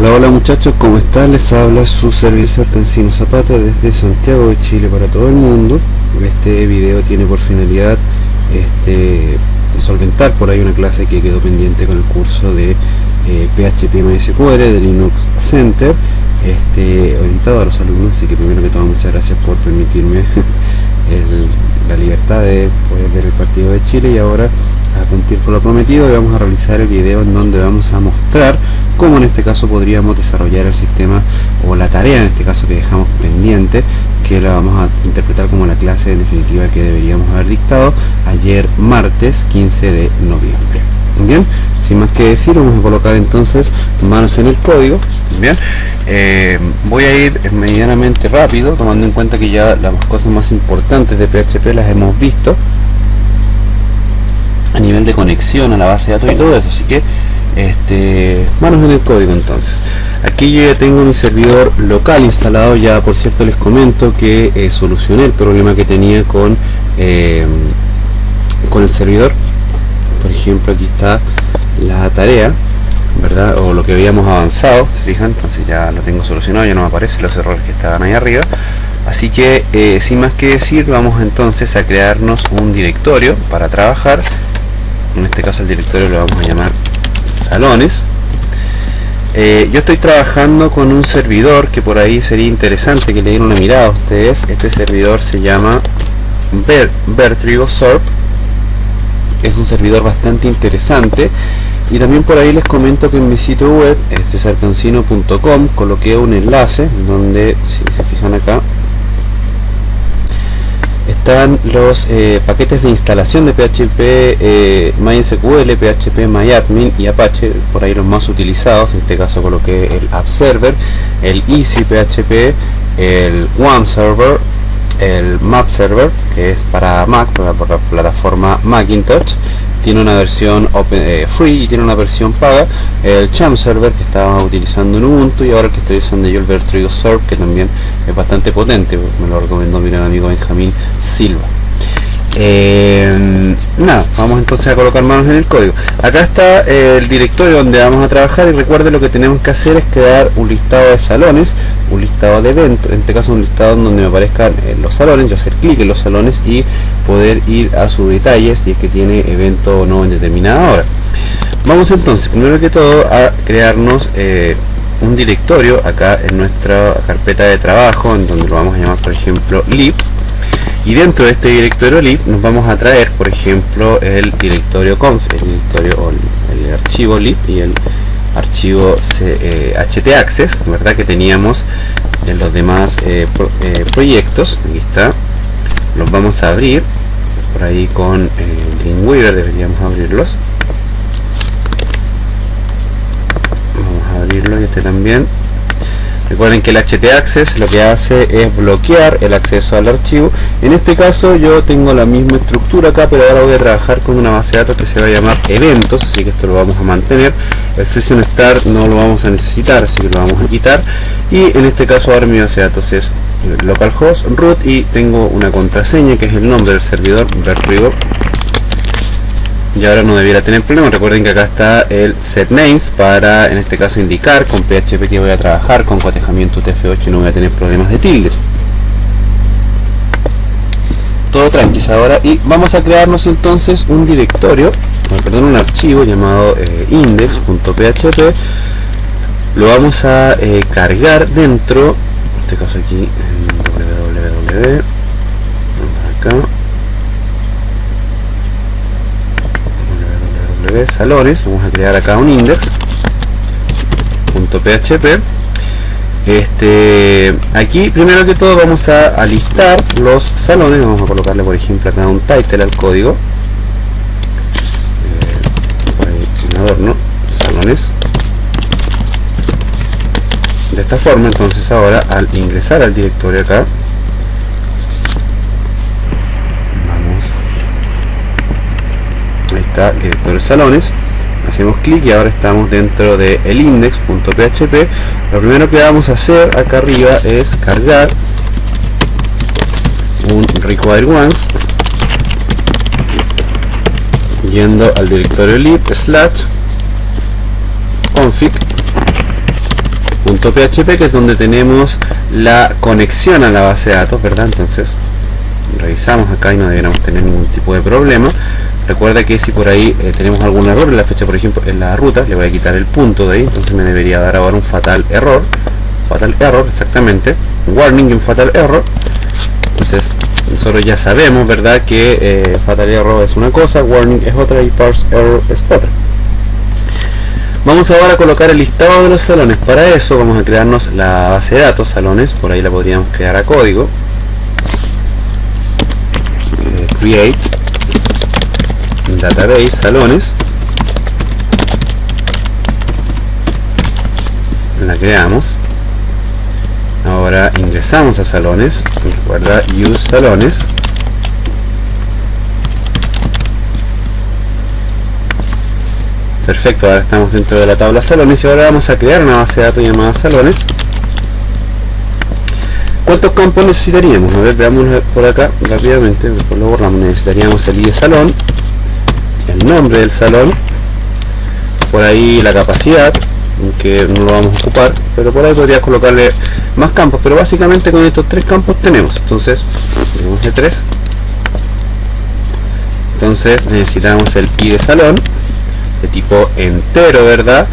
Hola, hola muchachos, ¿cómo están? Les habla su servidor Cancino Zapata desde Santiago de Chile para todo el mundo. Este video tiene por finalidad solventar por ahí una clase que quedó pendiente con el curso de PHP MySQL de Linux Center, orientado a los alumnos. Así que primero que todo, muchas gracias por permitirme la libertad de poder ver el partido de Chile, y ahora a cumplir con lo prometido y vamos a realizar el video en donde vamos a mostrar cómo en este caso podríamos desarrollar el sistema o la tarea en este caso que dejamos pendiente, que la vamos a interpretar como la clase en definitiva que deberíamos haber dictado ayer martes 15 de noviembre. Bien, sin más que decir, vamos a colocar entonces manos en el código. Bien, voy a ir medianamente rápido, tomando en cuenta que ya las cosas más importantes de PHP las hemos visto a nivel de conexión a la base de datos y todo eso. Así que manos en el código. Entonces aquí yo ya tengo mi servidor local instalado. Ya por cierto les comento que solucioné el problema que tenía con el servidor. Por ejemplo, aquí está la tarea, ¿verdad? O lo que habíamos avanzado, ¿se fijan? Entonces ya lo tengo solucionado, ya no me aparecen los errores que estaban ahí arriba. Así que sin más que decir, vamos entonces a crearnos un directorio para trabajar. En este caso el directorio lo vamos a llamar salones. Yo estoy trabajando con un servidor que por ahí sería interesante que le dieran una mirada a ustedes. Este servidor se llama Vertrigo-Sorb. Es un servidor bastante interesante, y también por ahí les comento que en mi sitio web, cesarcancino.com, coloqué un enlace donde, si se fijan acá, están los paquetes de instalación de PHP MySQL, PHP MyAdmin y Apache, por ahí los más utilizados. En este caso coloqué el App Server, el Easy PHP, el One Server, el Map Server, que es para Mac, por la plataforma Macintosh. Tiene una versión free y tiene una versión paga. El Champ Server, que estaba utilizando en Ubuntu, y ahora el que estoy usando yo, el Vertrigo-Sorb, que también es bastante potente, me lo recomendó mi gran amigo Benjamín Silva. Nada, vamos entonces a colocar manos en el código. Acá está el directorio donde vamos a trabajar, y recuerden, lo que tenemos que hacer es crear un listado de salones, un listado de eventos, en este caso un listado donde me aparezcan los salones. Yo hacer clic en los salones y poder ir a sus detalles si es que tiene evento o no en determinada hora. Vamos entonces primero que todo a crearnos un directorio acá en nuestra carpeta de trabajo, en donde lo vamos a llamar por ejemplo lib. Y dentro de este directorio lib nos vamos a traer, por ejemplo, el directorio conf, el archivo lib y el archivo htaccess, ¿verdad? Que teníamos en los demás proyectos. Aquí está. Los vamos a abrir por ahí con Dreamweaver, deberíamos abrirlos. Vamos a abrirlo, y este también. Recuerden que el htaccess lo que hace es bloquear el acceso al archivo. En este caso yo tengo la misma estructura acá, pero ahora voy a trabajar con una base de datos que se va a llamar eventos, así que esto lo vamos a mantener. El session start no lo vamos a necesitar, así que lo vamos a quitar. Y en este caso ahora mi base de datos es localhost root, y tengo una contraseña que es el nombre del servidor, Vertrigo. Y ahora no debiera tener problema. Recuerden que acá está el set names para, en este caso, indicar con PHP que voy a trabajar con cotejamiento UTF-8 y no voy a tener problemas de tildes. Todo tranquilo ahora, y vamos a crearnos entonces un directorio, un archivo llamado index.php. Lo vamos a cargar dentro, en este caso aquí en www, acá, salones. Vamos a crear acá un index.php. Aquí primero que todo vamos a listar los salones. Vamos a colocarle por ejemplo acá un title al código, por ahí un adorno, salones, de esta forma. Entonces ahora al ingresar al directorio acá, está directorio salones, hacemos clic y ahora estamos dentro de el index.php. Lo primero que vamos a hacer acá arriba es cargar un require once, yendo al directorio lib /config .php, que es donde tenemos la conexión a la base de datos, ¿verdad? Entonces revisamos acá y no deberíamos tener ningún tipo de problema. Recuerda que si por ahí tenemos algún error en la fecha, por ejemplo en la ruta, le voy a quitar el punto de ahí, entonces me debería dar ahora un fatal error, exactamente, un warning y un fatal error. Entonces nosotros ya sabemos, ¿verdad?, que fatal error es una cosa, warning es otra y parse error es otra. Vamos ahora a colocar el listado de los salones. Para eso vamos a crearnos la base de datos salones, por ahí la podríamos crear a código. Create database salones, la creamos. Ahora ingresamos a salones, recuerda use salones, perfecto. Ahora estamos dentro de la tabla salones y ahora vamos a crear una base de datos llamada salones. ¿Cuántos campos necesitaríamos? A ver, veamos por acá rápidamente, después lo borramos. Necesitaríamos el ID de salón, el nombre del salón, por ahí la capacidad, que no lo vamos a ocupar, pero por ahí podría colocarle más campos, pero básicamente con estos tres campos tenemos. Entonces tenemos de 3. Entonces necesitamos el ID de salón de tipo entero, ¿verdad?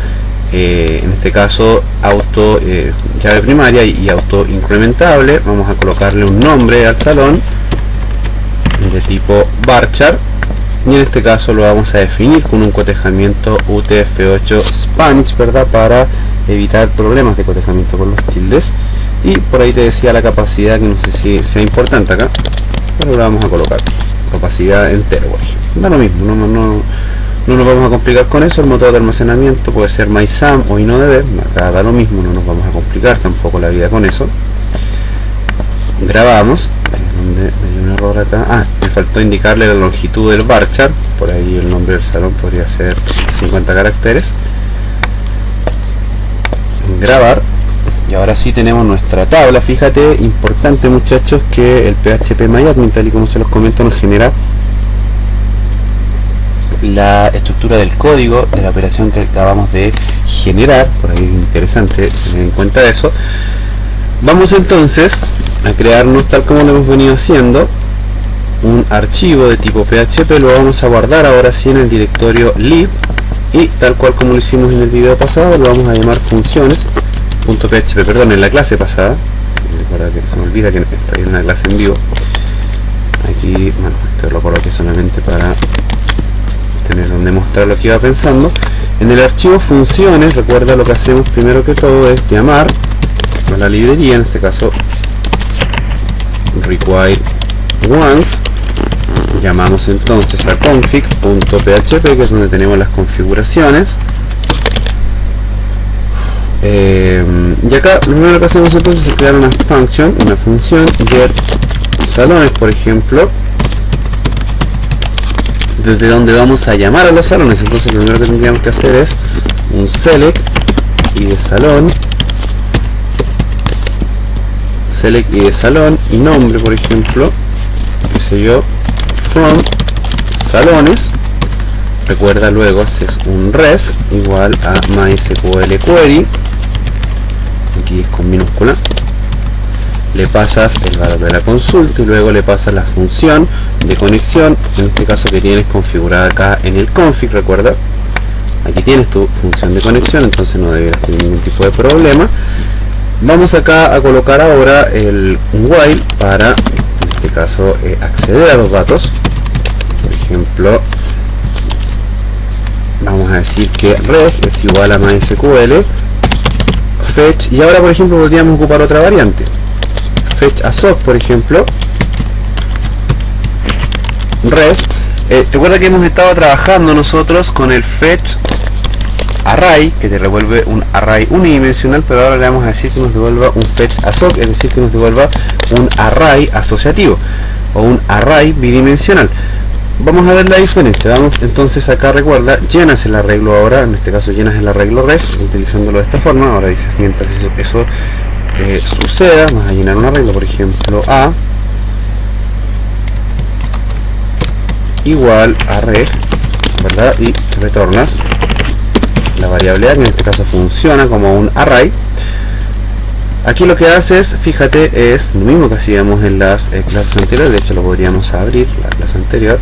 En este caso auto llave primaria y auto incrementable. Vamos a colocarle un nombre al salón de tipo varchar, y en este caso lo vamos a definir con un cotejamiento UTF-8 Spanish, ¿verdad?, para evitar problemas de cotejamiento con los tildes. Y por ahí te decía la capacidad, que no sé si sea importante acá, pero lo vamos a colocar capacidad entero, por ejemplo. Da lo mismo, no nos vamos a complicar con eso. El método de almacenamiento puede ser MySum o InnoDB, acá da lo mismo, no nos vamos a complicar tampoco la vida con eso. Grabamos, donde me dio un error acá, me faltó indicarle la longitud del varchar, por ahí el nombre del salón podría ser 50 caracteres. Grabar, y ahora sí tenemos nuestra tabla. Fíjate, importante muchachos, que el PHP-MyAdmin, tal y como se los comento, nos genera la estructura del código de la operación que acabamos de generar. Por ahí es interesante tener en cuenta eso. Vamos entonces a crearnos, tal como lo hemos venido haciendo, un archivo de tipo PHP. Lo vamos a guardar ahora sí en el directorio lib, y tal cual como lo hicimos en el video pasado, lo vamos a llamar funciones.php, perdón, en la clase pasada. Recuerda que se me olvida que estoy en una clase en vivo. Aquí, bueno, esto lo coloqué solamente para tener donde mostrar lo que iba pensando. En el archivo funciones, recuerda, lo que hacemos primero que todo es llamar a la librería, en este caso require once. Llamamos entonces a config.php, que es donde tenemos las configuraciones. Y acá lo primero que hacemos entonces es crear una function, una función get salones, por ejemplo, desde donde vamos a llamar a los salones. Entonces lo primero que tendríamos que hacer es un select y de salón, select y de salón, y nombre, por ejemplo, qué sé yo, from salones. Recuerda, luego haces un res igual a MySQL query, aquí es con minúscula, le pasas el valor de la consulta y luego le pasas la función de conexión, en este caso que tienes configurada acá en el config. Recuerda, aquí tienes tu función de conexión, entonces no deberás tener ningún tipo de problema. Vamos acá a colocar ahora un while para, en este caso, acceder a los datos. Por ejemplo, vamos a decir que reg es igual a MySQL fetch, y ahora por ejemplo podríamos ocupar otra variante, fetch a sock, por ejemplo, res. Recuerda que hemos estado trabajando nosotros con el fetch array, que te devuelve un array unidimensional, pero ahora le vamos a decir que nos devuelva un fetch assoc, es decir, que nos devuelva un array asociativo o un array bidimensional. Vamos a ver la diferencia. Vamos entonces acá, recuerda, llenas el arreglo ahora, en este caso llenas el arreglo res, utilizándolo de esta forma. Ahora dices, mientras eso suceda, vamos a llenar un arreglo, por ejemplo, a igual a reg, ¿verdad? Y retornas la variable a, que en este caso funciona como un array. Aquí lo que hace es, fíjate, es lo mismo que hacíamos en las clases anteriores. De hecho lo podríamos abrir, la clase anterior.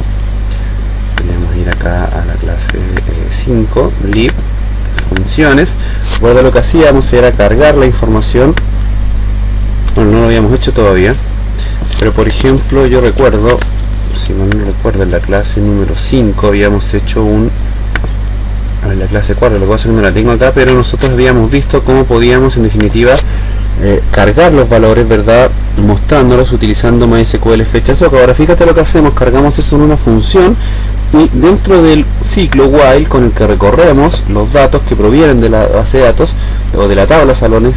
Podríamos ir acá a la clase 5, lib, funciones. Recuerda, lo que hacíamos era cargar la información. Bueno, no lo habíamos hecho todavía, pero por ejemplo yo recuerdo, si mal no recuerdo, en la clase número 5 habíamos hecho en la clase 4, lo que pasa es que no la tengo acá, pero nosotros habíamos visto cómo podíamos en definitiva cargar los valores, ¿verdad? Mostrándolos utilizando MySQL fetch_assoc. Ahora fíjate lo que hacemos, cargamos eso en una función y dentro del ciclo while con el que recorremos los datos que provienen de la base de datos o de la tabla salones,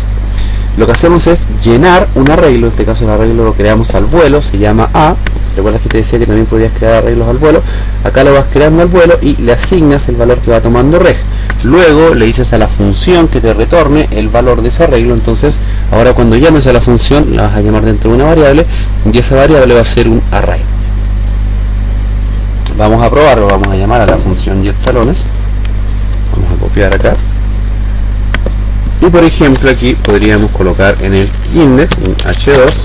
lo que hacemos es llenar un arreglo. En este caso el arreglo lo creamos al vuelo, se llama A. ¿Recuerdas que te decía que también podías crear arreglos al vuelo? Acá lo vas creando al vuelo y le asignas el valor que va tomando reg. Luego le dices a la función que te retorne el valor de ese arreglo. Entonces ahora cuando llames a la función la vas a llamar dentro de una variable y esa variable va a ser un array. Vamos a probarlo, vamos a llamar a la función getSalones. Vamos a copiar acá. Y por ejemplo aquí podríamos colocar en el index un h2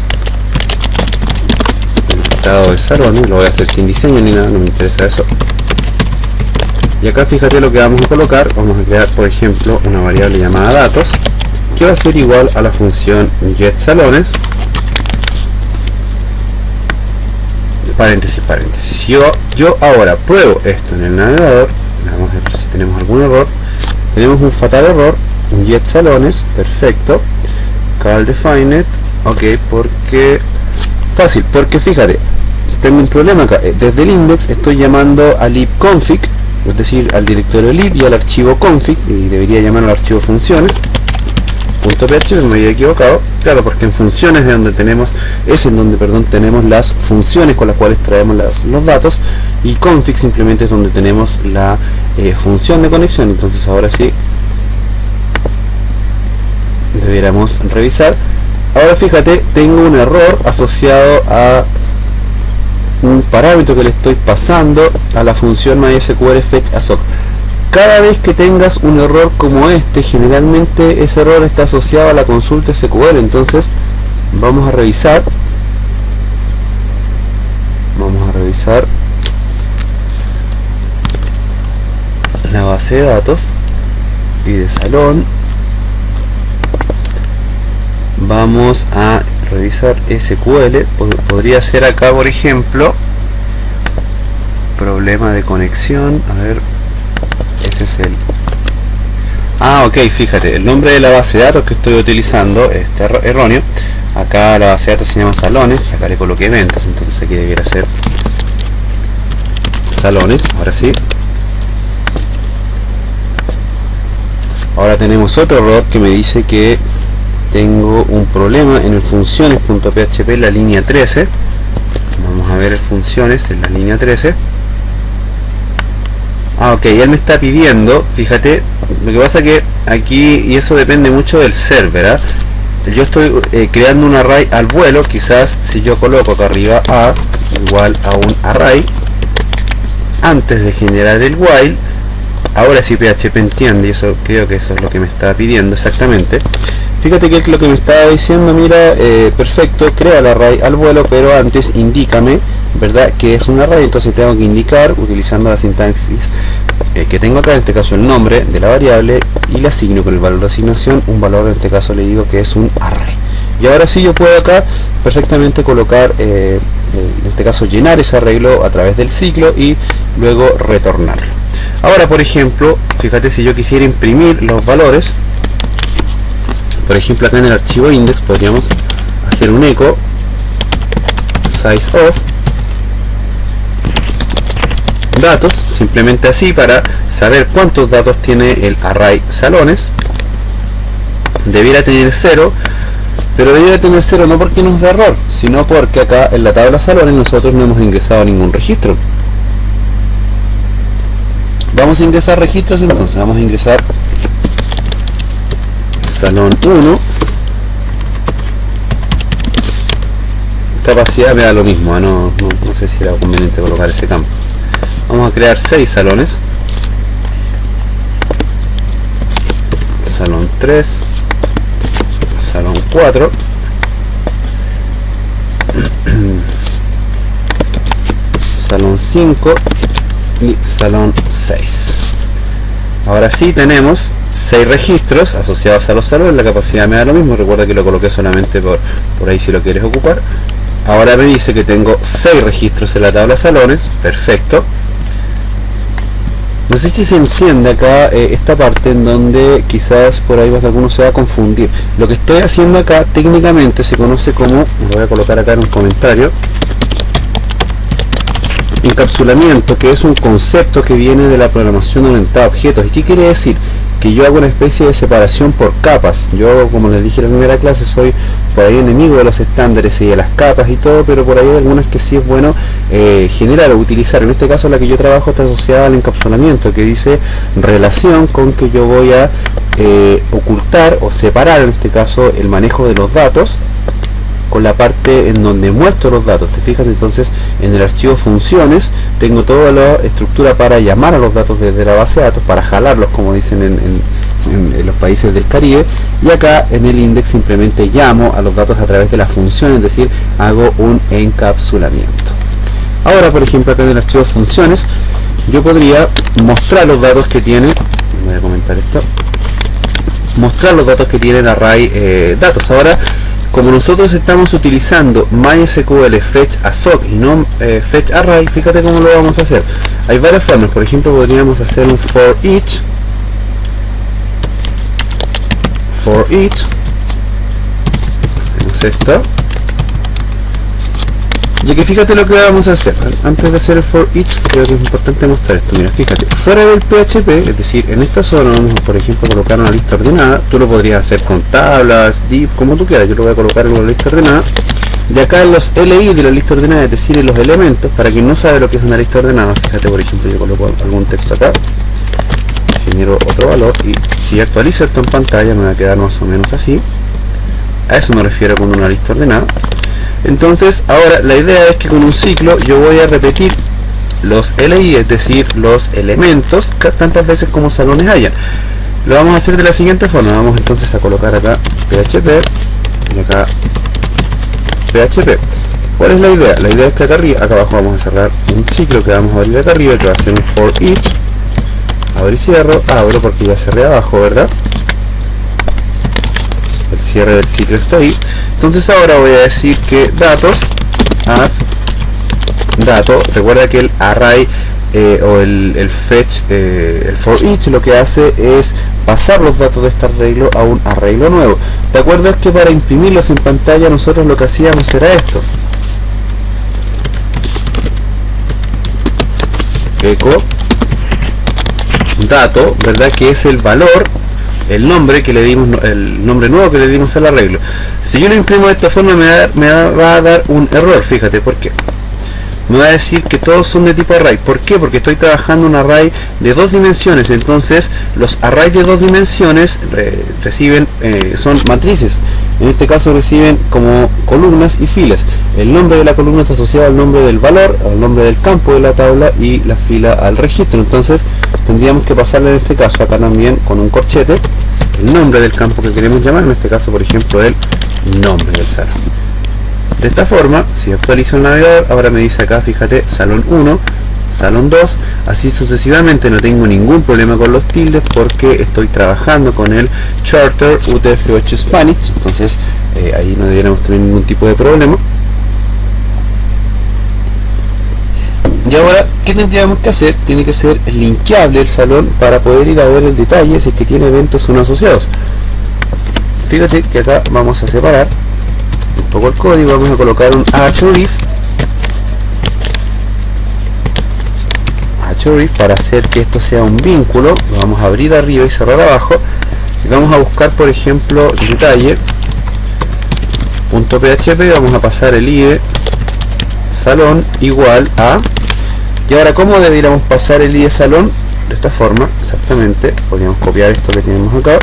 el listado de salones. Lo voy a hacer sin diseño ni nada, no me interesa eso. Y acá fíjate lo que vamos a colocar. Vamos a crear por ejemplo una variable llamada datos, que va a ser igual a la función getSalones, paréntesis, paréntesis. Si yo ahora pruebo esto en el navegador, vamos a ver si tenemos algún error. Tenemos un fatal error, getSalones, perfecto, call defined, ok, porque fácil, porque fíjate, tengo un problema acá. Desde el index estoy llamando a libconfig, es decir, al directorio lib y al archivo config, y debería llamar al archivo funciones .php, me había equivocado, claro, porque en funciones es donde tenemos, tenemos las funciones con las cuales traemos los datos, y config simplemente es donde tenemos la función de conexión. Entonces ahora sí debiéramos revisar. Ahora fíjate, tengo un error asociado a un parámetro que le estoy pasando a la función MySQL fetch_assoc. Cada vez que tengas un error como este, generalmente ese error está asociado a la consulta SQL. Entonces vamos a revisar la base de datos y de salón. Vamos a revisar SQL. Podría ser acá por ejemplo problema de conexión. A ver, ese es el... ok, fíjate, el nombre de la base de datos que estoy utilizando es erróneo. Acá la base de datos se llama salones y acá le coloqué eventos, entonces aquí debiera ser salones. Ahora sí. Ahora tenemos otro error que me dice que tengo un problema en el funciones.php, la línea 13. Vamos a ver el funciones en la línea 13. Ok, él me está pidiendo, fíjate, lo que pasa que aquí, y eso depende mucho del server, yo estoy creando un array al vuelo. Quizás si yo coloco acá arriba a igual a un array antes de generar el while, ahora sí PHP entiende, y eso creo que eso es lo que me está pidiendo exactamente. Fíjate que es lo que me estaba diciendo, mira, perfecto, crea el array al vuelo, pero antes indícame, ¿verdad?, que es un array. Entonces tengo que indicar, utilizando la sintaxis que tengo acá, en este caso el nombre de la variable, y le asigno con el valor de asignación un valor, en este caso le digo que es un array. Y ahora sí yo puedo acá perfectamente colocar, en este caso llenar ese arreglo a través del ciclo y luego retornarlo. Ahora por ejemplo, fíjate, si yo quisiera imprimir los valores, por ejemplo acá en el archivo index podríamos hacer un echo size of datos, simplemente así, para saber cuántos datos tiene el array salones. Debiera tener 0, pero debiera tener 0 no porque nos da error, sino porque acá en la tabla salones nosotros no hemos ingresado ningún registro. Vamos a ingresar registros, entonces vamos a ingresar salón 1, capacidad me da lo mismo, no sé si era conveniente colocar ese campo. Vamos a crear 6 salones, salón 3, salón 4, salón 5 y salón 6. Ahora sí tenemos 6 registros asociados a los salones. La capacidad me da lo mismo, recuerda que lo coloqué solamente por ahí si lo quieres ocupar. Ahora me dice que tengo 6 registros en la tabla salones, perfecto. No sé si se entiende acá esta parte en donde quizás por ahí alguno se va a confundir. Lo que estoy haciendo acá técnicamente se conoce como, lo voy a colocar acá en un comentario, encapsulamiento, que es un concepto que viene de la programación orientada a objetos. ¿Y qué quiere decir? Que yo hago una especie de separación por capas. Yo, como les dije en la primera clase, soy por ahí enemigo de los estándares y de las capas y todo, pero por ahí hay algunas que sí es bueno generar o utilizar. En este caso la que yo trabajo está asociada al encapsulamiento, que dice relación con que yo voy a ocultar o separar, en este caso, el manejo de los datos con la parte en donde muestro los datos. ¿Te fijas? Entonces en el archivo funciones tengo toda la estructura para llamar a los datos desde la base de datos, para jalarlos, como dicen en los países del Caribe, y acá en el index simplemente llamo a los datos a través de la función, es decir, hago un encapsulamiento. Ahora, por ejemplo, acá en el archivo funciones yo podría mostrar los datos que tiene, voy a comentar esto, mostrar los datos que tiene el array datos. Ahora, como nosotros estamos utilizando MySQL Fetch Assoc y no Fetch Array, fíjate cómo lo vamos a hacer. Hay varias formas. Por ejemplo, podríamos hacer un for each, hacemos esto, y aquí fíjate lo que vamos a hacer. Antes de hacer el for each, creo que es importante mostrar esto. Mira, fíjate, fuera del PHP, es decir, en esta zona vamos a, por ejemplo, colocar una lista ordenada. Tú lo podrías hacer con tablas, div, como tú quieras. Yo lo voy a colocar en una lista ordenada. Y acá en los LI de la lista ordenada, es decir, en los elementos, para quien no sabe lo que es una lista ordenada, fíjate, por ejemplo, yo coloco algún texto acá, genero otro valor, y si actualizo esto en pantalla me va a quedar más o menos así. A eso me refiero con una lista ordenada. Entonces ahora la idea es que con un ciclo yo voy a repetir los LI, es decir, los elementos, tantas veces como salones hayan. Lo vamos a hacer de la siguiente forma. Vamos entonces a colocar acá PHP y acá PHP. ¿Cuál es la idea? La idea es que acá arriba, acá abajo vamos a cerrar un ciclo que vamos a abrir acá arriba, que va a ser un for each. Abro y cierro, abro porque ya cerré abajo, ¿verdad? El cierre del ciclo está ahí. Entonces ahora voy a decir que datos as dato. Recuerda que el array o el fetch, el for each, lo que hace es pasar los datos de este arreglo a un arreglo nuevo. ¿Te acuerdas que para imprimirlos en pantalla nosotros lo que hacíamos era esto? Eco dato, ¿verdad? Que es el valor, el nombre que le dimos, el nombre nuevo que le dimos al arreglo. Si yo lo imprimo de esta forma me va a dar un error. Fíjate por qué. Me va a decir que todos son de tipo array. ¿Por qué? Porque estoy trabajando un array de 2 dimensiones. Entonces los arrays de 2 dimensiones reciben, son matrices. En este caso reciben como columnas y filas. El nombre de la columna está asociado al nombre del valor, al nombre del campo de la tabla, y la fila al registro. Entonces tendríamos que pasarle en este caso acá también con un corchete el nombre del campo que queremos llamar, en este caso por ejemplo el nombre del salón. De esta forma, si actualizo el navegador, ahora me dice acá, fíjate, salón 1, salón 2, así sucesivamente. No tengo ningún problema con los tildes porque estoy trabajando con el Charter UTF-8 Spanish. Entonces ahí no deberíamos tener ningún tipo de problema. Y ahora, ¿qué tendríamos que hacer? Tiene que ser linkeable el salón para poder ir a ver el detalle si es que tiene eventos o no asociados. Fíjate que acá vamos a separar un poco el código, vamos a colocar un href para hacer que esto sea un vínculo. Lo vamos a abrir arriba y cerrar abajo, y vamos a buscar por ejemplo detalle.php, vamos a pasar el id salón igual a, y ahora ¿cómo deberíamos pasar el id salón? De esta forma, exactamente. Podríamos copiar esto que tenemos acá.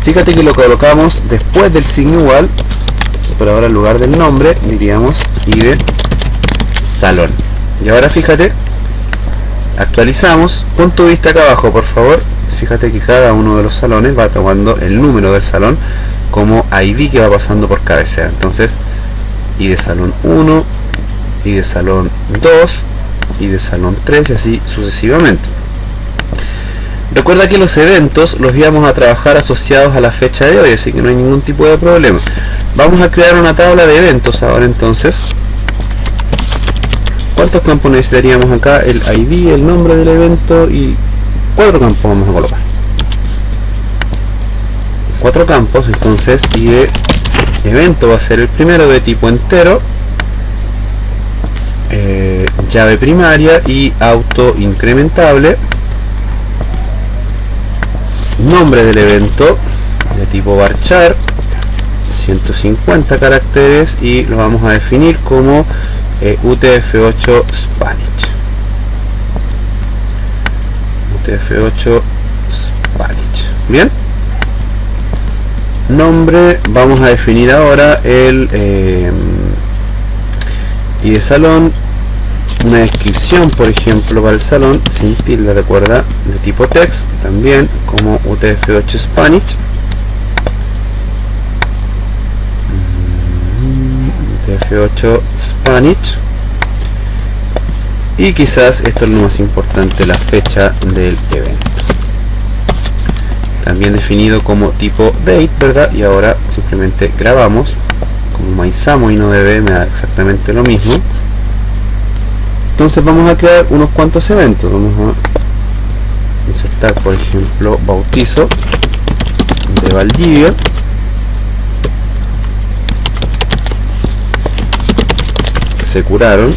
Fíjate que lo colocamos después del signo igual, pero ahora en lugar del nombre diríamos id salón. Y ahora fíjate, actualizamos, punto de vista acá abajo por favor, fíjate que cada uno de los salones va tomando el número del salón como ID que va pasando por cabecera. Entonces, y de salón 1, y de salón 2, y de salón 3, y así sucesivamente. Recuerda que los eventos los íbamos a trabajar asociados a la fecha de hoy, así que no hay ningún tipo de problema. Vamos a crear una tabla de eventos ahora. Entonces, ¿cuántos campos necesitaríamos acá? El ID, el nombre del evento, y 4 campos vamos a colocar. 4 campos. Entonces, y de evento va a ser el primero, de tipo entero, llave primaria y auto incrementable. Nombre del evento de tipo varchar, 150 caracteres, y lo vamos a definir como UTF-8 Spanish. UTF-8 Spanish. Bien. Nombre, vamos a definir ahora el y de salón, una descripción, por ejemplo, para el salón, sin tilde, recuerda, de tipo text, también como UTF-8 Spanish. UTF-8 Spanish. Y quizás esto es lo más importante, la fecha del evento. También definido como tipo date, ¿verdad? Y ahora simplemente grabamos. Como Maizamo y no debe, me da exactamente lo mismo. Entonces vamos a crear unos cuantos eventos. Vamos a insertar, por ejemplo, bautizo de Valdivia. Se curaron.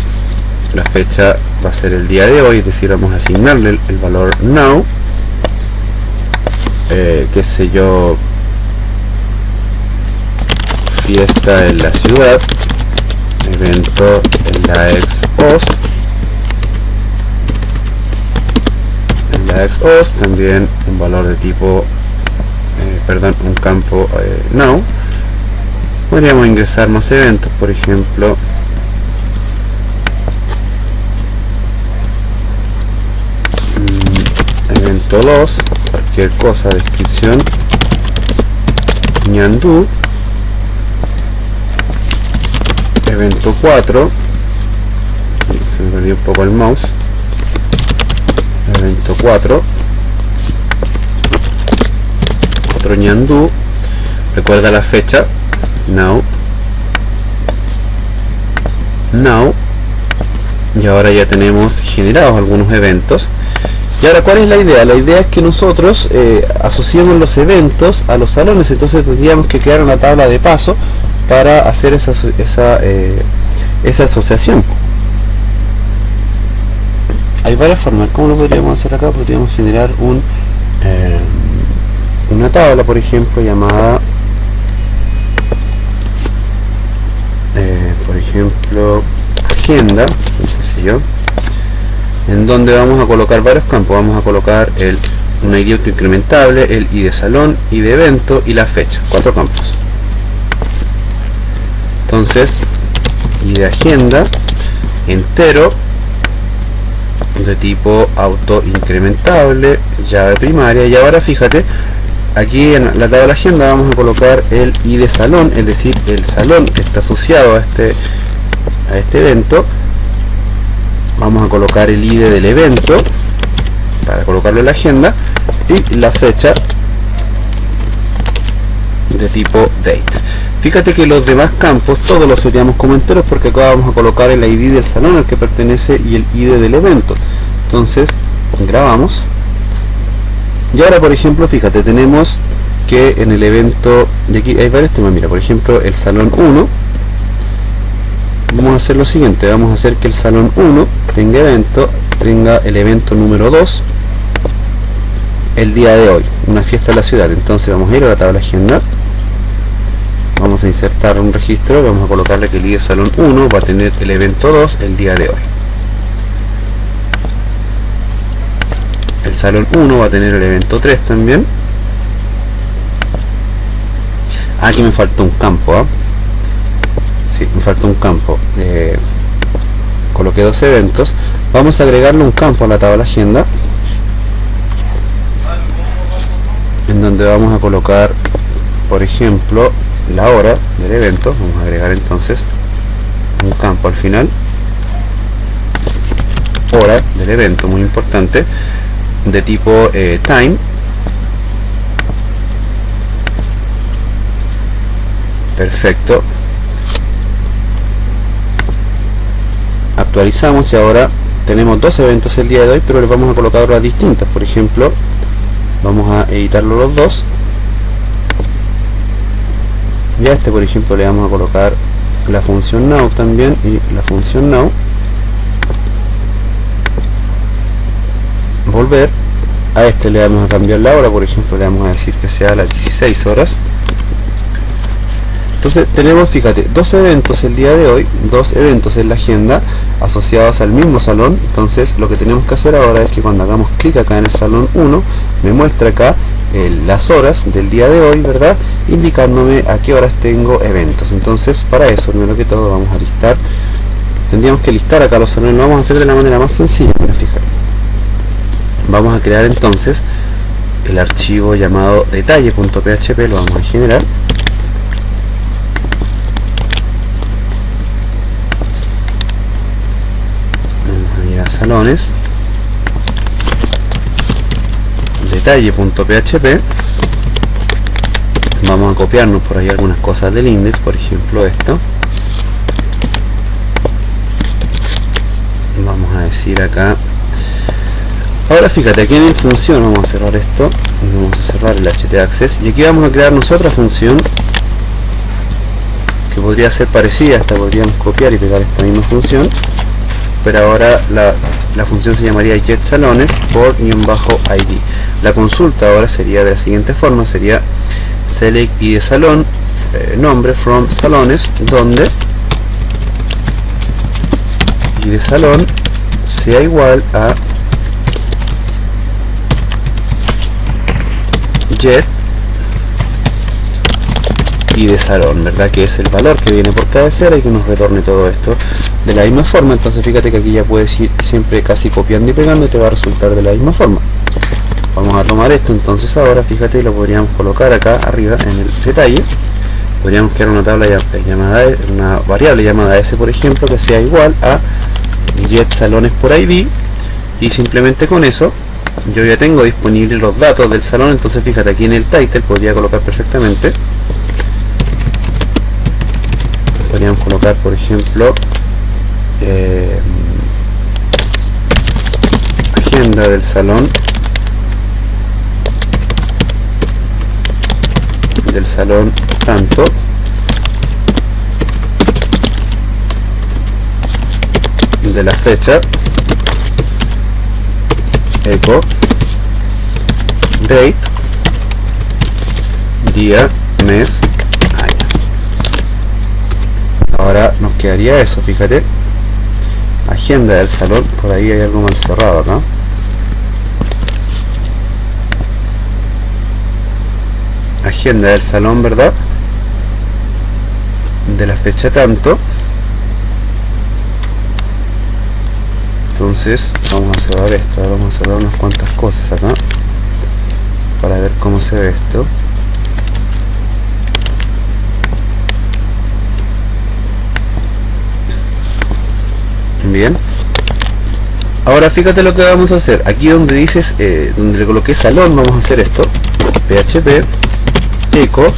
La fecha va a ser el día de hoy, es decir, vamos a asignarle el valor now. Qué sé yo, fiesta en la ciudad, evento en la ex-OS. En la ex-OS también un valor de tipo, un campo now. Podríamos ingresar más eventos, por ejemplo, evento 2, cualquier cosa, descripción, ñandú. Evento 4, se me perdió un poco el mouse. Evento 4, otro ñandú, recuerda la fecha, now, y ahora ya tenemos generados algunos eventos. Y ahora, ¿cuál es la idea? La idea es que nosotros asociemos los eventos a los salones. Entonces tendríamos que crear una tabla de paso para hacer esa asociación. Hay varias formas. ¿Cómo lo podríamos hacer acá? Podríamos generar una tabla, por ejemplo, llamada por ejemplo, agenda, qué sé yo, en donde vamos a colocar varios campos. Vamos a colocar un ID incrementable, el ID de salón, ID de evento y la fecha. 4 campos. Entonces, ID de agenda entero, de tipo auto incrementable, llave primaria. Y ahora fíjate, aquí en la tabla de agenda vamos a colocar el ID de salón, es decir, el salón que está asociado a este evento. Vamos a colocar el ID del evento para colocarlo en la agenda, y la fecha de tipo date. Fíjate que los demás campos todos los seteamos como enteros, porque acá vamos a colocar el ID del salón al que pertenece y el ID del evento. Entonces grabamos, y ahora, por ejemplo, fíjate, tenemos que en el evento de aquí hay varios temas. Mira, por ejemplo, el salón 1, vamos a hacer lo siguiente, vamos a hacer que el salón 1 tenga el evento número 2 el día de hoy, una fiesta en la ciudad. Entonces vamos a ir a la tabla agenda, vamos a insertar un registro, vamos a colocarle que el ID salón 1 va a tener el evento 2 el día de hoy. El salón 1 va a tener el evento 3 también. Aquí me faltó un campo, sí, me falta un campo. Coloqué 2 eventos, vamos a agregarle un campo a la tabla agenda. donde vamos a colocar, por ejemplo, la hora del evento. Vamos a agregar entonces un campo al final, hora del evento, muy importante, de tipo time. Perfecto. Actualizamos y ahora tenemos dos eventos el día de hoy, pero les vamos a colocar horas distintas. Por ejemplo, vamos a editarlo los dos. Y a este, por ejemplo, le vamos a colocar la función now también y la función now. Volver. A este le vamos a cambiar la hora, por ejemplo, le vamos a decir que sea las 16 horas. Entonces tenemos, fíjate, dos eventos el día de hoy, dos eventos en la agenda asociados al mismo salón. Entonces lo que tenemos que hacer ahora es que cuando hagamos clic acá en el salón 1, me muestra acá las horas del día de hoy, ¿verdad? Indicándome a qué horas tengo eventos. Entonces para eso, primero que todo, vamos a listar. Tendríamos que listar acá los salones, lo vamos a hacer de la manera más sencilla. Mira, fíjate. Vamos a crear entonces el archivo llamado detalle.php, lo vamos a generar. Salones, detalle.php. Vamos a copiarnos por ahí algunas cosas del index, por ejemplo esto. Vamos a decir acá, ahora fíjate, aquí en el función vamos a cerrar esto, vamos a cerrar el htaccess y aquí vamos a crearnos otra función que podría ser parecida. Esta podríamos copiar y pegar esta misma función, pero ahora la función se llamaría getSalones por _id. La consulta ahora sería de la siguiente forma, sería select id salón, nombre from salones, donde id salón sea igual a get y de salón, ¿verdad? Que es el valor que viene por cabecera y que nos retorne todo esto de la misma forma. Entonces fíjate que aquí ya puedes ir siempre casi copiando y pegando y te va a resultar de la misma forma. Vamos a tomar esto entonces ahora, fíjate, lo podríamos colocar acá arriba en el detalle. Podríamos crear una tabla llamada, una variable llamada s, por ejemplo, que sea igual a getSalones por id, y simplemente con eso yo ya tengo disponibles los datos del salón. Entonces fíjate, aquí en el title podría colocar perfectamente, podríamos colocar, por ejemplo, agenda del salón tanto, de la fecha, echo date, día, mes, año. Ahora nos quedaría eso, fíjate, agenda del salón. Por ahí hay algo mal cerrado acá. Agenda del salón, ¿verdad? De la fecha tanto. Entonces vamos a cerrar esto. Ahora vamos a cerrar unas cuantas cosas acá para ver cómo se ve esto. Bien, ahora fíjate lo que vamos a hacer. Aquí donde dices, donde le coloqué salón, vamos a hacer esto: php echo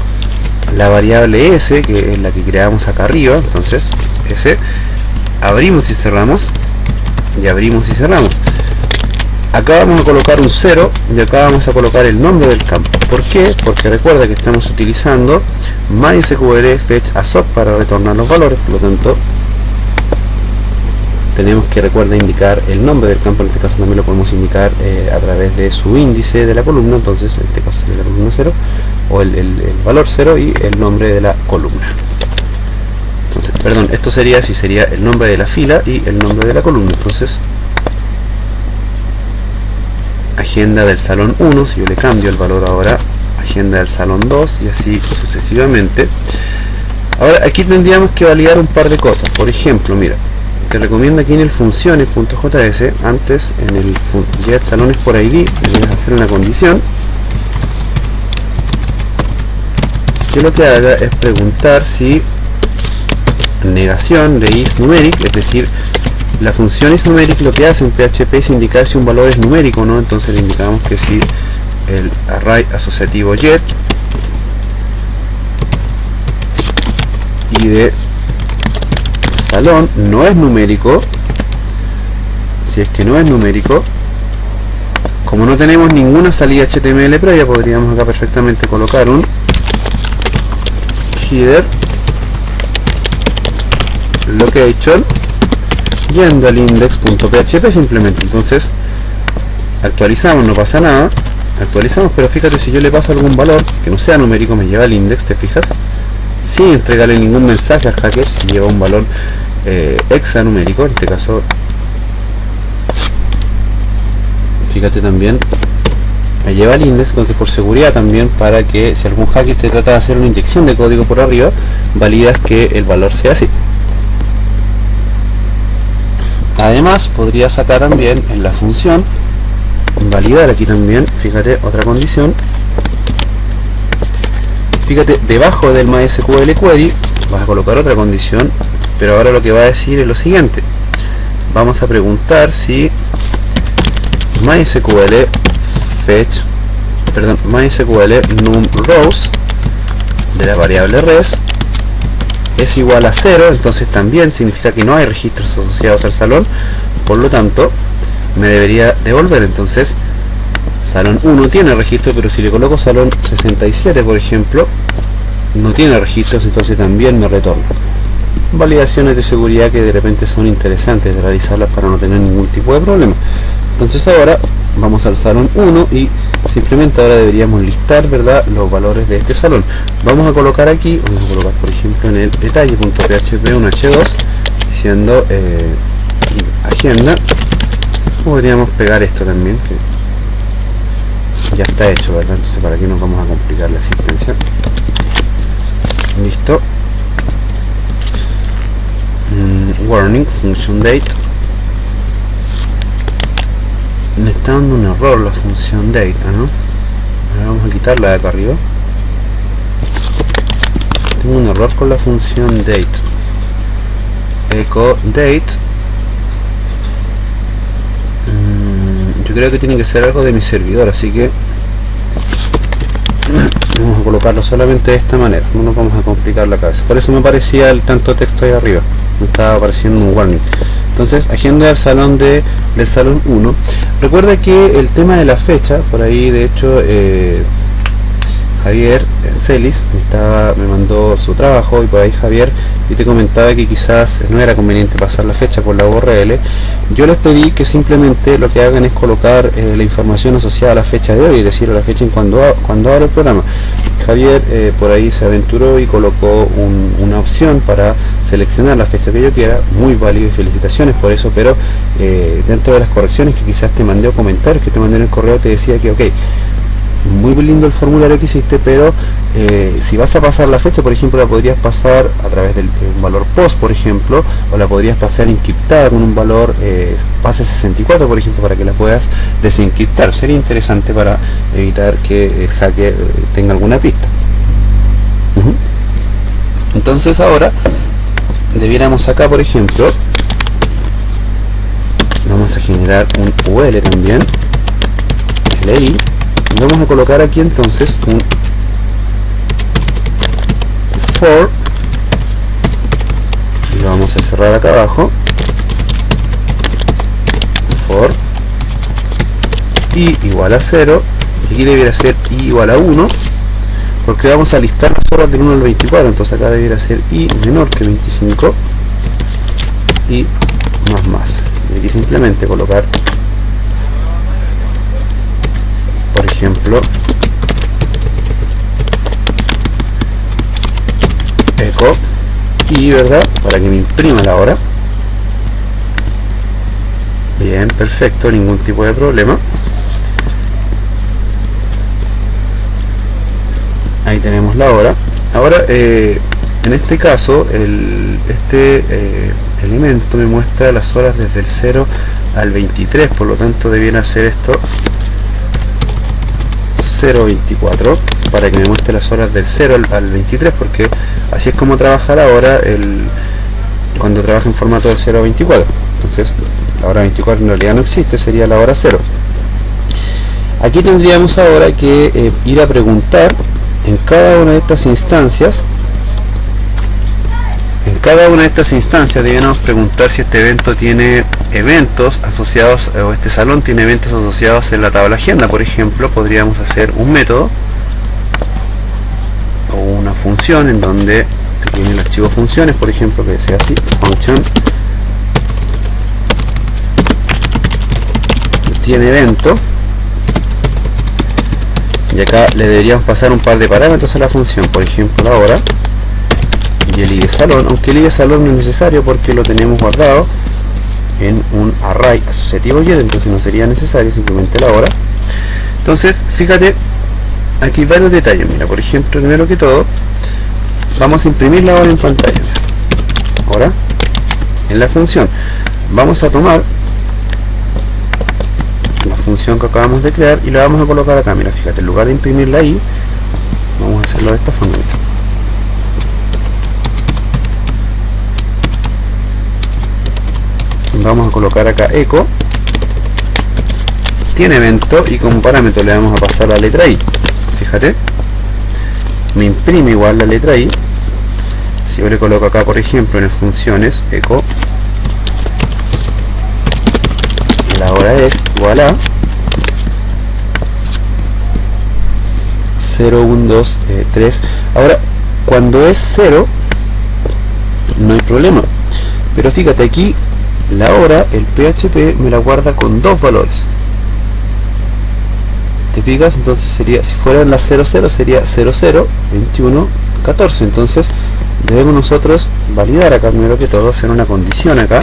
la variable s, que es la que creamos acá arriba. Entonces s, abrimos y cerramos, y abrimos y cerramos. Acá vamos a colocar un 0 y acá vamos a colocar el nombre del campo. ¿Por qué? Porque recuerda que estamos utilizando MySQL fetch assoc para retornar los valores. Por lo tanto, tenemos que, recuerda, indicar el nombre del campo. En este caso también lo podemos indicar a través de su índice de la columna. Entonces en este caso sería la columna 0, o el valor 0 y el nombre de la columna. Entonces, perdón, esto sería, si sería el nombre de la fila y el nombre de la columna. Entonces, agenda del salón 1, si yo le cambio el valor ahora, agenda del salón 2, y así sucesivamente. Ahora aquí tendríamos que validar un par de cosas. Por ejemplo, mira, te recomiendo aquí en el funciones.js, antes en el get salones por id, le voy a hacer una condición que lo que haga es preguntar si negación de isNumeric, es decir, la función isNumeric lo que hace en PHP es indicar si un valor es numérico o no. Entonces le indicamos que si el array asociativo get y de salón no es numérico, si es que no es numérico, como no tenemos ninguna salida HTML previa, podríamos acá perfectamente colocar un header location yendo al index.php simplemente. Entonces actualizamos, no pasa nada, actualizamos, pero fíjate, si yo le paso algún valor que no sea numérico, me lleva al index, ¿te fijas? Sin entregarle ningún mensaje al hacker, si lleva un valor hexanumérico, en este caso, fíjate también, me lleva al index. Entonces, por seguridad también, para que si algún hacker te trata de hacer una inyección de código por arriba, validas que el valor sea así. Además, podría sacar también en la función, validar aquí también, fíjate, otra condición. Fíjate, debajo del MySQL query vas a colocar otra condición, pero ahora lo que va a decir es lo siguiente: vamos a preguntar si MySQL num rows de la variable res es igual a 0, entonces también significa que no hay registros asociados al salón, por lo tanto me debería devolver. Entonces salón 1 tiene registro, pero si le coloco salón 67 por ejemplo, no tiene registros, entonces también me retorna. Validaciones de seguridad que de repente son interesantes de realizarlas para no tener ningún tipo de problema. Entonces ahora vamos al salón 1 y simplemente ahora deberíamos listar, ¿verdad?, los valores de este salón. Vamos a colocar aquí, vamos a colocar por ejemplo en el detalle.php un h2 diciendo agenda. Podríamos pegar esto también, que ya está hecho, ¿verdad? Entonces para qué nos vamos a complicar la existencia. Listo. Warning, function date. Me está dando un error la función date, ¿no? Ahora vamos a quitarla de acá arriba. Tengo un error con la función date. Echo date. Yo creo que tiene que ser algo de mi servidor, así que vamos a colocarlo solamente de esta manera, no nos vamos a complicar la cabeza. Por eso me parecía el tanto texto ahí arriba, me estaba apareciendo un warning. Entonces, agenda del salón del salón 1. Recuerda que el tema de la fecha, por ahí de hecho Javier Celis me mandó su trabajo, y por ahí Javier y te comentaba que quizás no era conveniente pasar la fecha por la URL. Yo les pedí que simplemente lo que hagan es colocar la información asociada a la fecha de hoy, es decir, a la fecha en cuando abro el programa. Javier por ahí se aventuró y colocó una opción para seleccionar la fecha que yo quiera, muy válido y felicitaciones por eso, pero dentro de las correcciones que quizás te mandé o comentarios que te mandé en el correo, te decía que ok, muy lindo el formulario que hiciste, pero si vas a pasar la fecha, por ejemplo, la podrías pasar a través de un valor post, por ejemplo, o la podrías pasar encriptada con un valor base 64, por ejemplo, para que la puedas desencriptar. Sería interesante para evitar que el hacker tenga alguna pista. Entonces ahora debiéramos acá, por ejemplo, vamos a generar un UL también, LI. Vamos a colocar aquí entonces un for, y lo vamos a cerrar acá abajo, for i igual a 0, y aquí debiera ser i igual a 1, porque vamos a listar las horas del 1 al 24, entonces acá debiera ser i menor que 25 y más. Y aquí simplemente colocar, por ejemplo, echo y, ¿verdad?, para que me imprima la hora. Bien, perfecto, ningún tipo de problema. Ahí tenemos la hora. Ahora en este caso este elemento me muestra las horas desde el 0 al 23, por lo tanto debiera hacer esto 0.24 para que me muestre las horas del 0 al 23, porque así es como trabaja la hora cuando trabaja en formato de 0.24. Entonces la hora 24 en realidad no existe, sería la hora 0. Aquí tendríamos ahora que ir a preguntar en cada una de estas instancias. En cada una de estas instancias debemos preguntar si este evento tiene eventos asociados, o este salón tiene eventos asociados en la tabla agenda. Por ejemplo, podríamos hacer un método o una función en donde tiene el archivo funciones, por ejemplo, que sea así, function tiene evento, y acá le deberíamos pasar un par de parámetros a la función, por ejemplo la hora y el ID salón, aunque el ID salón no es necesario porque lo tenemos guardado en un array asociativo y entonces no sería necesario, simplemente la hora. Entonces fíjate, aquí hay varios detalles. Mira, por ejemplo, primero que todo vamos a imprimir la hora en pantalla. Ahora en la función vamos a tomar la función que acabamos de crear y la vamos a colocar acá. Mira, fíjate, en lugar de imprimirla ahí, vamos a hacerlo de esta forma. Vamos a colocar acá eco tiene evento y como parámetro le vamos a pasar la letra I. Fíjate, me imprime igual la letra I. Si yo le coloco acá, por ejemplo, en funciones eco la hora es igual a 0, 1, 2, 3. Ahora, cuando es 0 no hay problema, pero fíjate aquí la hora, el PHP me la guarda con dos valores. ¿Te fijas? Entonces sería, si fueran las 00 sería 00, 21, 14. Entonces debemos nosotros validar acá, primero que todo, hacer una condición acá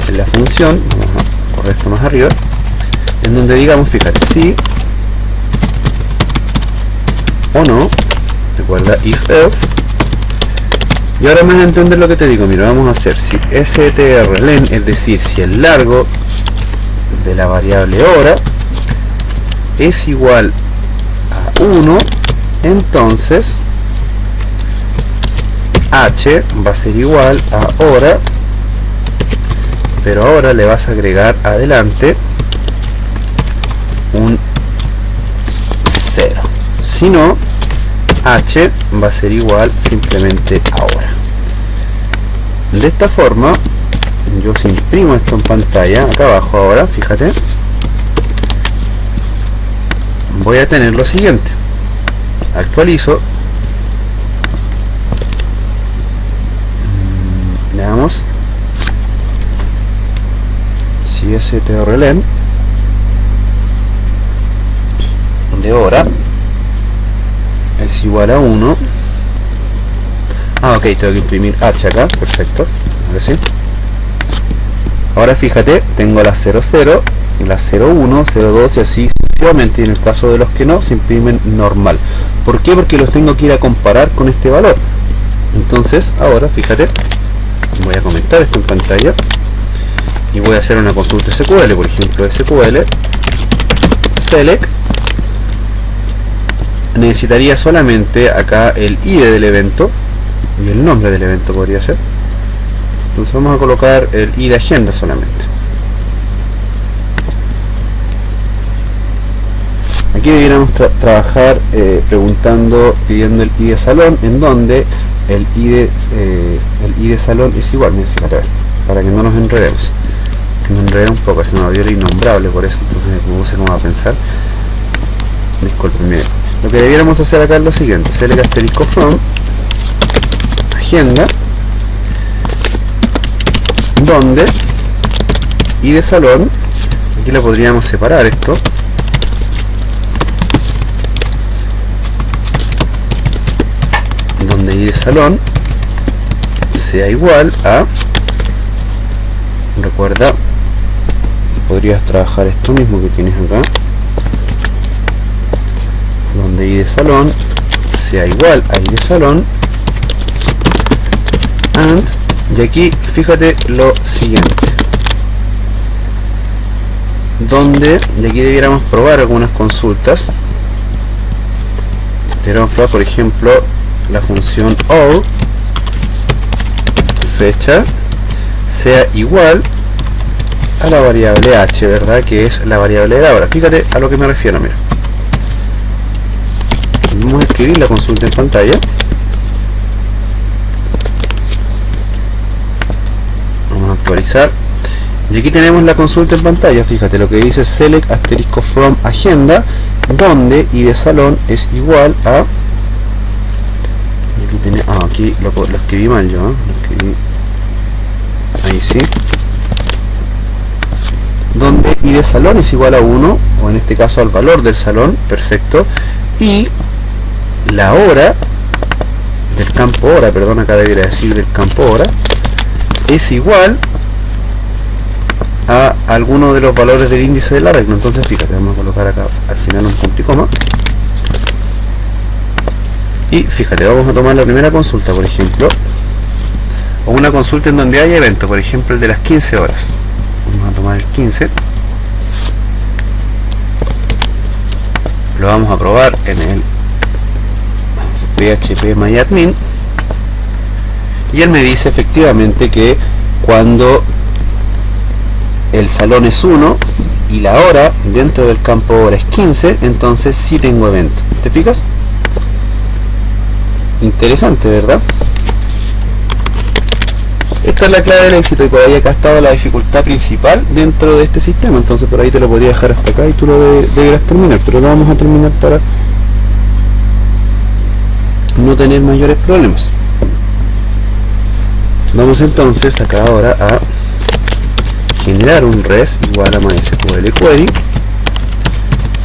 en la función. Vamos a correr esto más arriba, en donde digamos, fíjate, sí o no. Recuerda if else. Y ahora me vas a entender lo que te digo. Mira, vamos a hacer si strlen, es decir, si el largo de la variable hora es igual a 1, entonces h va a ser igual a hora, pero ahora le vas a agregar adelante un 0. Si no, h va a ser igual simplemente a hora. De esta forma, yo si imprimo esto en pantalla, acá abajo ahora, fíjate, voy a tener lo siguiente. Actualizo, veamos si strlen de hora es igual a 1. Ok, tengo que imprimir h acá, perfecto, ahora sí. Ahora fíjate, tengo la 00, la 01, 02 y así sucesivamente, y en el caso de los que no, se imprimen normal. ¿Por qué? Porque los tengo que ir a comparar con este valor. Entonces, ahora fíjate, voy a comentar esto en pantalla y voy a hacer una consulta SQL, por ejemplo, SQL select. Necesitaría solamente acá el ID del evento y el nombre del evento podría ser. Entonces vamos a colocar el ID de agenda solamente. Aquí deberíamos trabajar preguntando, pidiendo el ID de salón, en donde el ID de salón es igual. Mira, fíjate, a ver, para que no nos enredemos. Me enredé un poco, se me abrió el innombrable, por eso entonces me puse como a pensar. Disculpen, lo que debiéramos hacer acá es lo siguiente: select asterisco from agenda, donde y de salón, aquí le podríamos separar esto, donde y de salón sea igual a, recuerda, podrías trabajar esto mismo que tienes acá, donde i de salón sea igual a i de salón and, y aquí fíjate lo siguiente, donde de aquí debiéramos probar algunas consultas. Deberíamos probar, por ejemplo, la función or fecha sea igual a la variable h, ¿verdad? Que es la variable de la hora. Fíjate a lo que me refiero, mira. Vamos a escribir la consulta en pantalla. Vamos a actualizar. Y aquí tenemos la consulta en pantalla. Fíjate lo que dice select asterisco from agenda, donde id de salón es igual a... Aquí, aquí lo escribí mal yo, ¿eh? Lo escribí... Ahí sí. Donde id de salón es igual a 1, o en este caso al valor del salón, perfecto. Y la hora del campo hora, perdón, acá debería decir del campo hora, es igual a alguno de los valores del índice del arreglo. Entonces fíjate, vamos a colocar acá al final un punto y coma. Y fíjate, vamos a tomar la primera consulta, por ejemplo, o una consulta en donde haya evento, por ejemplo el de las 15 horas. Vamos a tomar el 15. Lo vamos a probar en el PHP MyAdmin. Y él me dice efectivamente que cuando el salón es 1 y la hora dentro del campo hora es 15, entonces sí tengo evento. ¿Te fijas? Interesante, ¿verdad? Esta es la clave del éxito, y por ahí acá ha estado la dificultad principal dentro de este sistema. Entonces por ahí te lo podría dejar hasta acá y tú lo deberás terminar, pero lo vamos a terminar para no tener mayores problemas. Vamos entonces acá ahora a generar un res igual a MySQL query,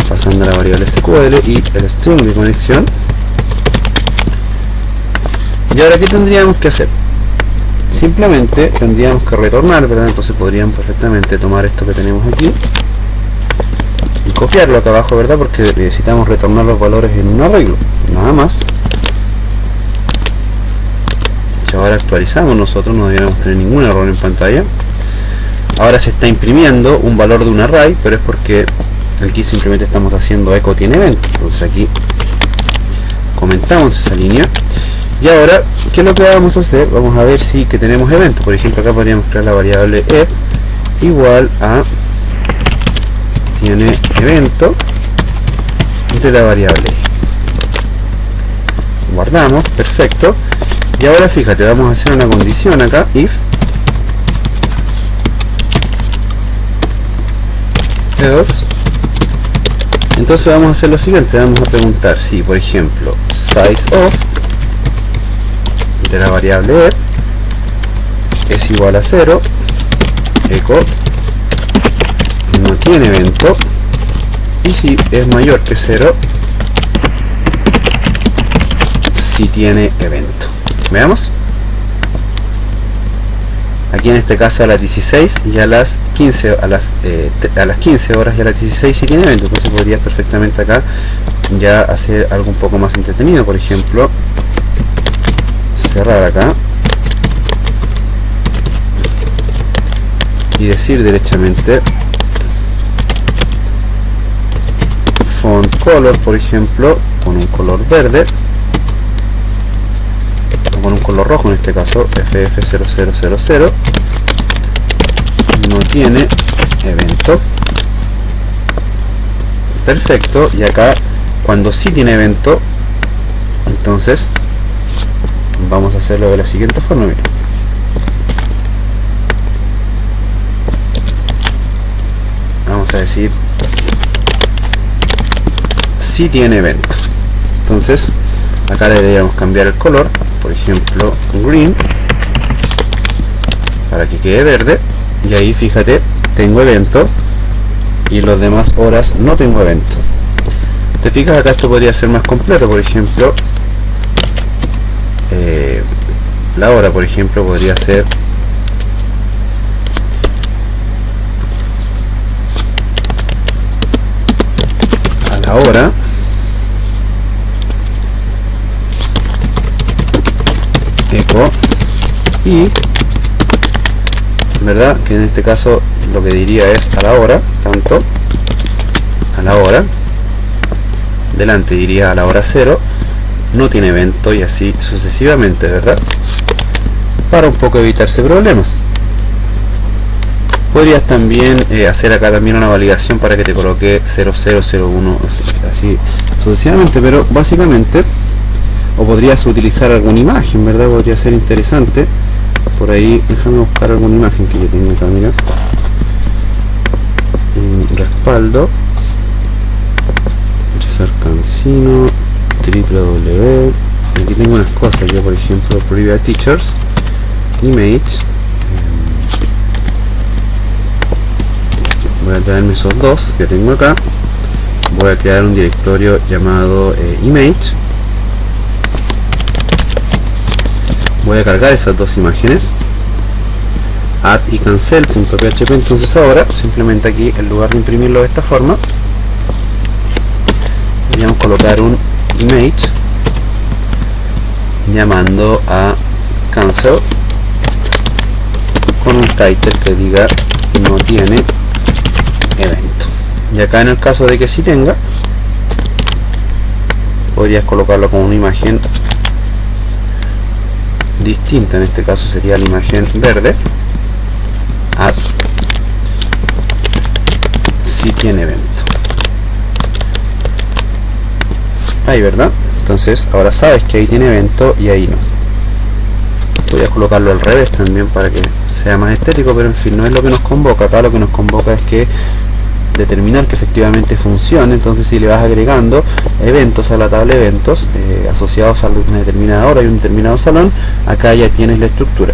pasando a la variable SQL y el string de conexión. Y ahora, ¿qué tendríamos que hacer? Simplemente tendríamos que retornar, ¿verdad? Entonces podríamos perfectamente tomar esto que tenemos aquí y copiarlo acá abajo, ¿verdad? Porque necesitamos retornar los valores en un arreglo, nada más. Si ahora actualizamos, nosotros no deberíamos tener ningún error en pantalla. Ahora se está imprimiendo un valor de un array, pero es porque aquí simplemente estamos haciendo eco tiene evento. Entonces aquí comentamos esa línea. Y ahora, ¿qué es lo que vamos a hacer? Vamos a ver si que tenemos evento. Por ejemplo, acá podríamos crear la variable ep igual a tiene evento de la variable. Guardamos, perfecto. Y ahora fíjate, vamos a hacer una condición acá, if else. Entonces vamos a hacer lo siguiente, vamos a preguntar si, por ejemplo, size of de la variable ep es igual a 0, eco no tiene evento, y si es mayor que 0, si tiene evento. Veamos. Aquí en este caso a las 16 y a las 15 a las 15 horas y a las 16 si tiene evento. Entonces podrías perfectamente acá ya hacer algo un poco más entretenido. Por ejemplo, cerrar acá y decir derechamente font color, por ejemplo, con un color verde o con un color rojo, en este caso FF0000, no tiene evento. Perfecto. Y acá cuando sí tiene evento, entonces vamos a hacerlo de la siguiente forma. Mira. Vamos a decir si tiene evento. Entonces acá le deberíamos cambiar el color, por ejemplo green, para que quede verde. Y ahí fíjate, tengo evento, y los demás horas no tengo evento. Te fijas, acá esto podría ser más completo. Por ejemplo, la hora, por ejemplo, podría ser a la hora eco y, ¿verdad? Que en este caso lo que diría es a la hora. pronto, a la hora, delante iría a la hora 0, no tiene evento, y así sucesivamente, ¿verdad? Para un poco evitarse problemas. Podrías también hacer acá también una validación para que te coloque 0001, así sucesivamente, pero básicamente, o podrías utilizar alguna imagen, ¿verdad? Podría ser interesante. Por ahí, déjame buscar alguna imagen que yo tenga acá, mira. Respaldo, César Cancino, www. Aquí tengo unas cosas, yo por ejemplo, Private Teachers, Image. Voy a traerme esos dos que tengo acá. Voy a crear un directorio llamado Image. Voy a cargar esas dos imágenes, add y cancel.php. entonces ahora simplemente aquí, en lugar de imprimirlo de esta forma, podríamos colocar un image llamando a cancel con un title que diga no tiene evento, y acá en el caso de que sí tenga, podrías colocarlo con una imagen distinta. En este caso sería la imagen verde, add si tiene evento. Ahí, ¿verdad? Entonces ahora sabes que ahí tiene evento y ahí no. Podrías colocarlo al revés también para que sea más estético, pero en fin, no es lo que nos convoca. Acá lo que nos convoca es que determinar que efectivamente funcione. Entonces si le vas agregando eventos a la tabla de eventos asociados a una determinada hora y un determinado salón, acá ya tienes la estructura.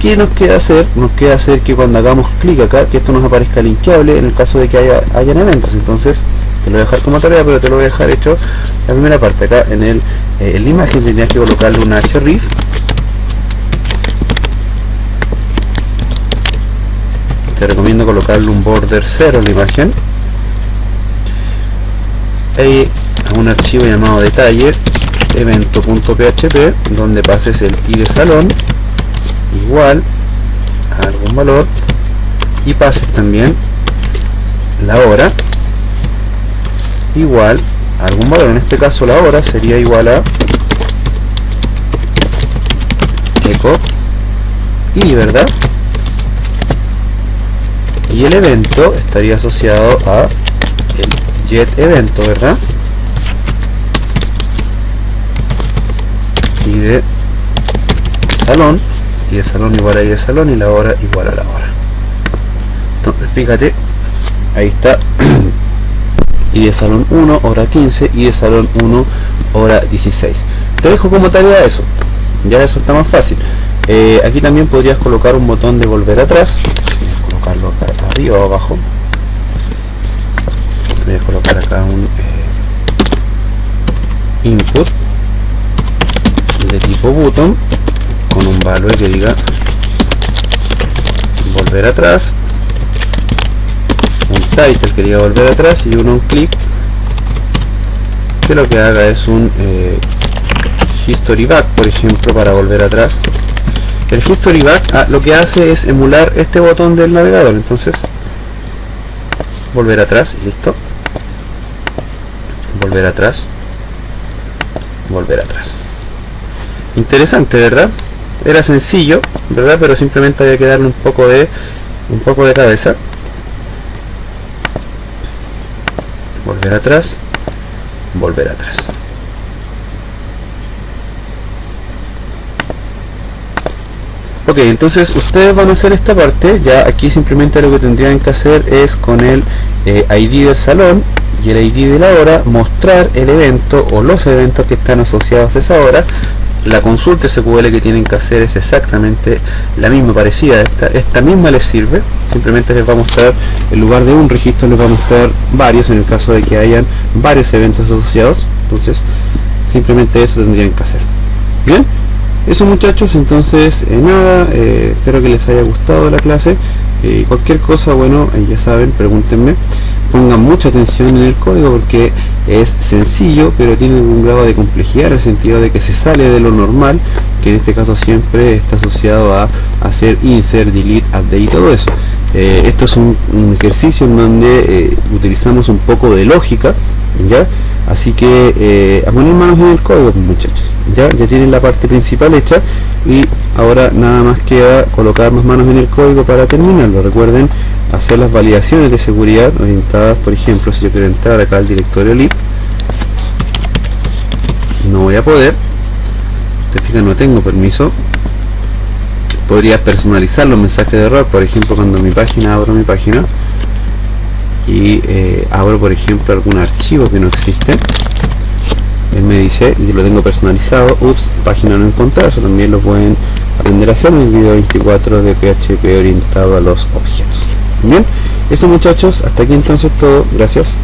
¿Qué nos queda hacer? Nos queda hacer que cuando hagamos clic acá, que esto nos aparezca linkeable en el caso de que hayan eventos. Entonces te lo voy a dejar como tarea, pero te lo voy a dejar hecho la primera parte. Acá en la imagen tendrías que colocarle una href. Te recomiendo colocarle un border 0 en la imagen, y a un archivo llamado detalle evento.php, donde pases el id de salón igual a algún valor, y pases también la hora igual a algún valor. En este caso la hora sería igual a echo y, ¿verdad? Y el evento estaría asociado a el get evento, ¿verdad? Y de salón igual a y de salón, y la hora igual a la hora. Entonces fíjate, ahí está. Y de salón 1 hora 15, y de salón 1 hora 16. Te dejo como tarea eso, ya eso está más fácil. Aquí también podrías colocar un botón de volver atrás. Colocarlo acá arriba o abajo. Voy a colocar acá un input de tipo button con un valor que diga volver atrás, un title que diga volver atrás, y un click que lo que haga es un history back, por ejemplo, para volver atrás. El history back lo que hace es emular este botón del navegador. Entonces volver atrás y listo. Volver atrás, volver atrás. Interesante, ¿verdad? Era sencillo, ¿verdad? Pero simplemente había que darle un poco de cabeza. Volver atrás, volver atrás. Ok, entonces ustedes van a hacer esta parte. Ya aquí simplemente lo que tendrían que hacer es con el ID del salón y el ID de la hora mostrar el evento o los eventos que están asociados a esa hora. La consulta SQL que tienen que hacer es exactamente la misma, parecida. Esta misma les sirve. Simplemente les va a mostrar, en lugar de un registro, les va a mostrar varios en el caso de que hayan varios eventos asociados. Entonces simplemente eso tendrían que hacer. Bien, eso muchachos. Entonces nada, espero que les haya gustado la clase. Cualquier cosa, bueno, ya saben, pregúntenme. Pongan mucha atención en el código porque es sencillo, pero tiene un grado de complejidad en el sentido de que se sale de lo normal, que en este caso siempre está asociado a hacer insert, delete, update y todo eso. Esto es un ejercicio en donde utilizamos un poco de lógica, ¿ya? Así que a poner manos en el código, muchachos. Ya tienen la parte principal hecha y ahora nada más queda colocar más manos en el código para terminarlo. Recuerden hacer las validaciones de seguridad orientadas, por ejemplo, si yo quiero entrar acá al directorio lib, no voy a poder. Te fijas, no tengo permiso. Podría personalizar los mensajes de error, por ejemplo, cuando abro mi página y abro, por ejemplo, algún archivo que no existe. Él me dice, yo lo tengo personalizado, ups, página no encontrada. Eso también lo pueden aprender a hacer en el video 24 de PHP orientado a los objetos. Bien, eso muchachos, hasta aquí entonces todo, gracias.